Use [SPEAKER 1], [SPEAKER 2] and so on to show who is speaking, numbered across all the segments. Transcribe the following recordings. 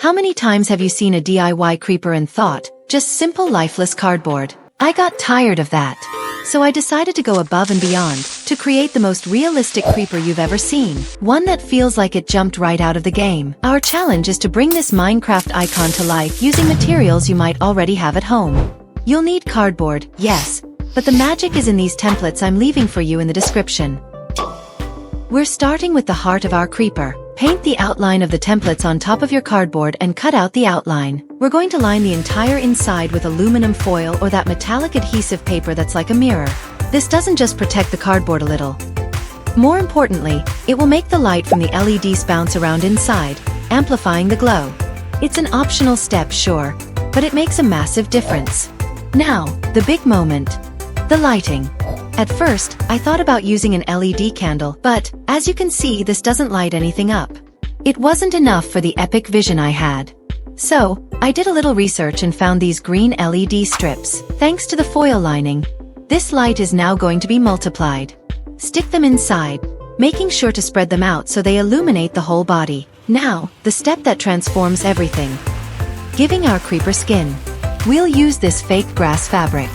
[SPEAKER 1] How many times have you seen a DIY creeper and thought, just simple lifeless cardboard? I got tired of that. So I decided to go above and beyond, to create the most realistic creeper you've ever seen. One that feels like it jumped right out of the game. Our challenge is to bring this Minecraft icon to life using materials you might already have at home. You'll need cardboard, yes, but the magic is in these templates I'm leaving for you in the description. We're starting with the heart of our creeper. Paint the outline of the templates on top of your cardboard and cut out the outline. We're going to line the entire inside with aluminum foil or that metallic adhesive paper that's like a mirror. This doesn't just protect the cardboard a little. More importantly, it will make the light from the LEDs bounce around inside, amplifying the glow. It's an optional step, sure, but it makes a massive difference. Now, the big moment. The lighting. At first, I thought about using an LED candle, but, as you can see, this doesn't light anything up. It wasn't enough for the epic vision I had. So, I did a little research and found these green LED strips. Thanks to the foil lining, this light is now going to be multiplied. Stick them inside, making sure to spread them out so they illuminate the whole body. Now, the step that transforms everything. Giving our creeper skin. We'll use this fake grass fabric.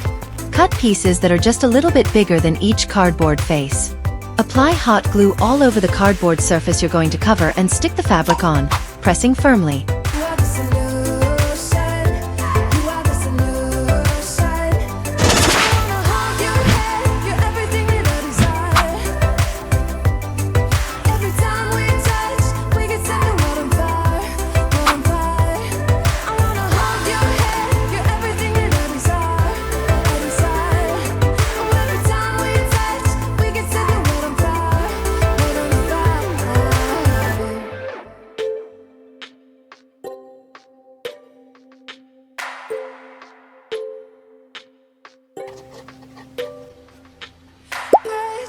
[SPEAKER 1] Cut pieces that are just a little bit bigger than each cardboard face. Apply hot glue all over the cardboard surface you're going to cover and stick the fabric on, pressing firmly.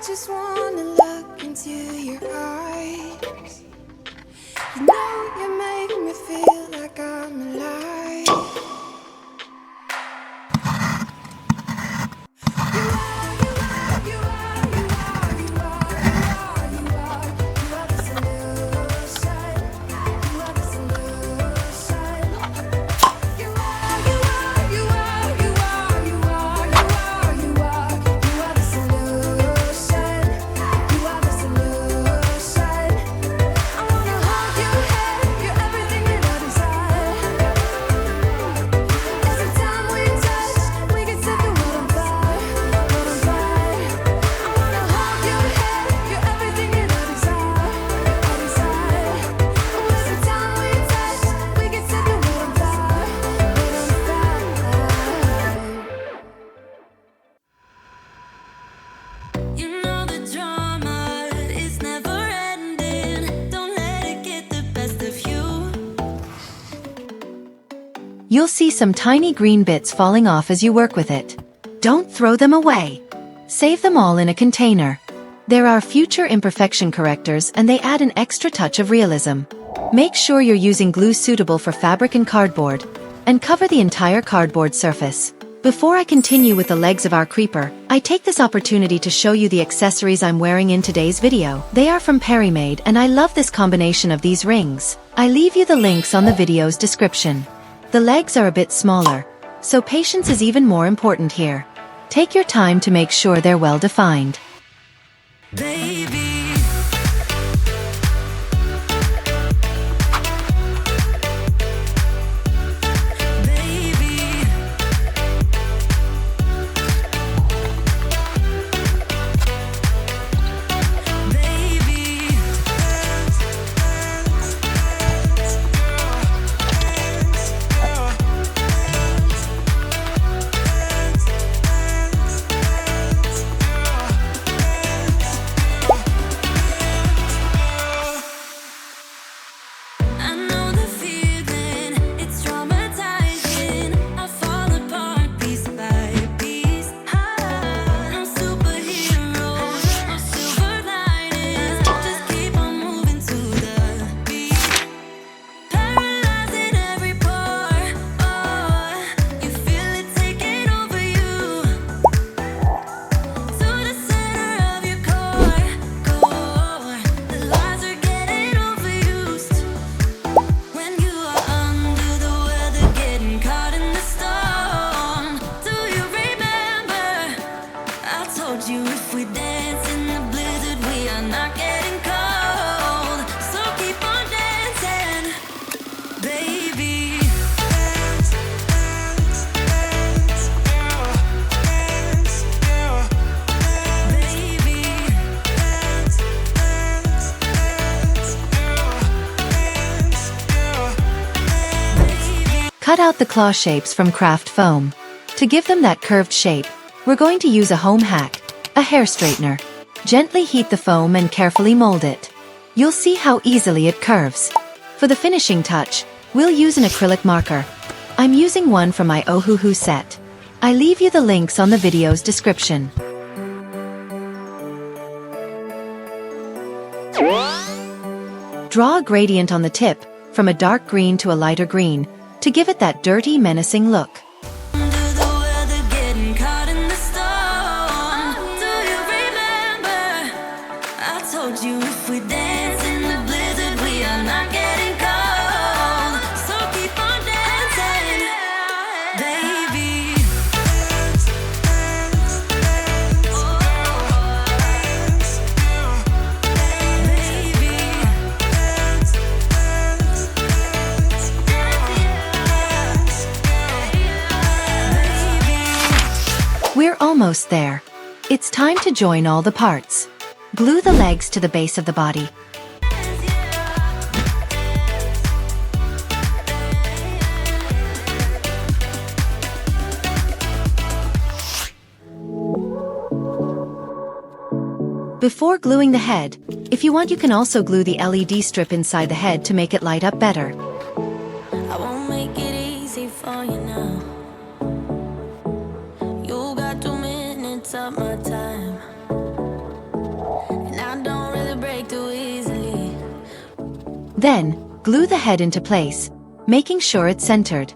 [SPEAKER 2] Just wanna look into your eyes. You know you make me feel like I'm alive.
[SPEAKER 1] You'll see some tiny green bits falling off as you work with it. Don't throw them away. Save them all in a container. There are future imperfection correctors and they add an extra touch of realism. Make sure you're using glue suitable for fabric and cardboard, and cover the entire cardboard surface. Before I continue with the legs of our creeper, I take this opportunity to show you the accessories I'm wearing in today's video. They are from Perrymade and I love this combination of these rings. I leave you the links on the video's description. The legs are a bit smaller, so patience is even more important here. Take your time to make sure they're well defined.
[SPEAKER 2] Baby.
[SPEAKER 1] Cut out the claw shapes from craft foam. To give them that curved shape, we're going to use a home hack, a hair straightener. Gently heat the foam and carefully mold it. You'll see how easily it curves. For the finishing touch, we'll use an acrylic marker. I'm using one from my Ohuhu set. I leave you the links on the video's description. Draw a gradient on the tip, from a dark green to a lighter green, to give it that dirty, menacing look. We're almost there. It's time to join all the parts. Glue the legs to the base of the body. Before gluing the head, if you want, you can also glue the LED strip inside the head to make it light up better.
[SPEAKER 3] I won't make it easy for you now. You got 2 minutes of my time, and I don't really break too easily.
[SPEAKER 1] Then, glue the head into place, making sure it's centered.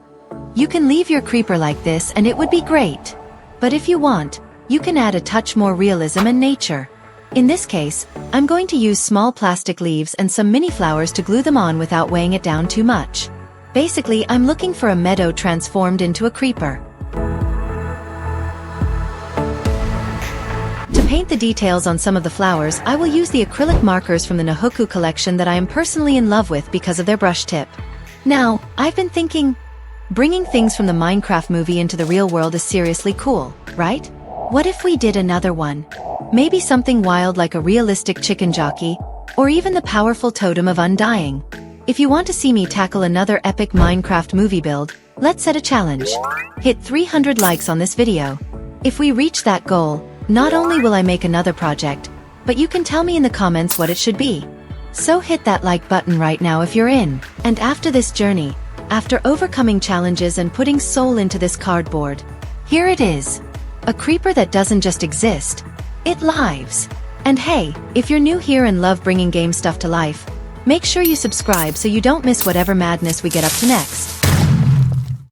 [SPEAKER 1] You can leave your creeper like this and it would be great. But if you want, you can add a touch more realism and nature. In this case, I'm going to use small plastic leaves and some mini flowers to glue them on without weighing it down too much. Basically, I'm looking for a meadow transformed into a creeper. To paint the details on some of the flowers, I will use the acrylic markers from the Nahuku collection that I am personally in love with because of their brush tip. Now, I've been thinking, bringing things from the Minecraft movie into the real world is seriously cool, right? What if we did another one? Maybe something wild like a realistic chicken jockey, or even the powerful totem of undying. If you want to see me tackle another epic Minecraft movie build, let's set a challenge. Hit 300 likes on this video. If we reach that goal, not only will I make another project, but you can tell me in the comments what it should be. So hit that like button right now if you're in. And after this journey, after overcoming challenges and putting soul into this cardboard, here it is. A creeper that doesn't just exist, it lives. And hey, if you're new here and love bringing game stuff to life, make sure you subscribe so you don't miss whatever madness we get up to next.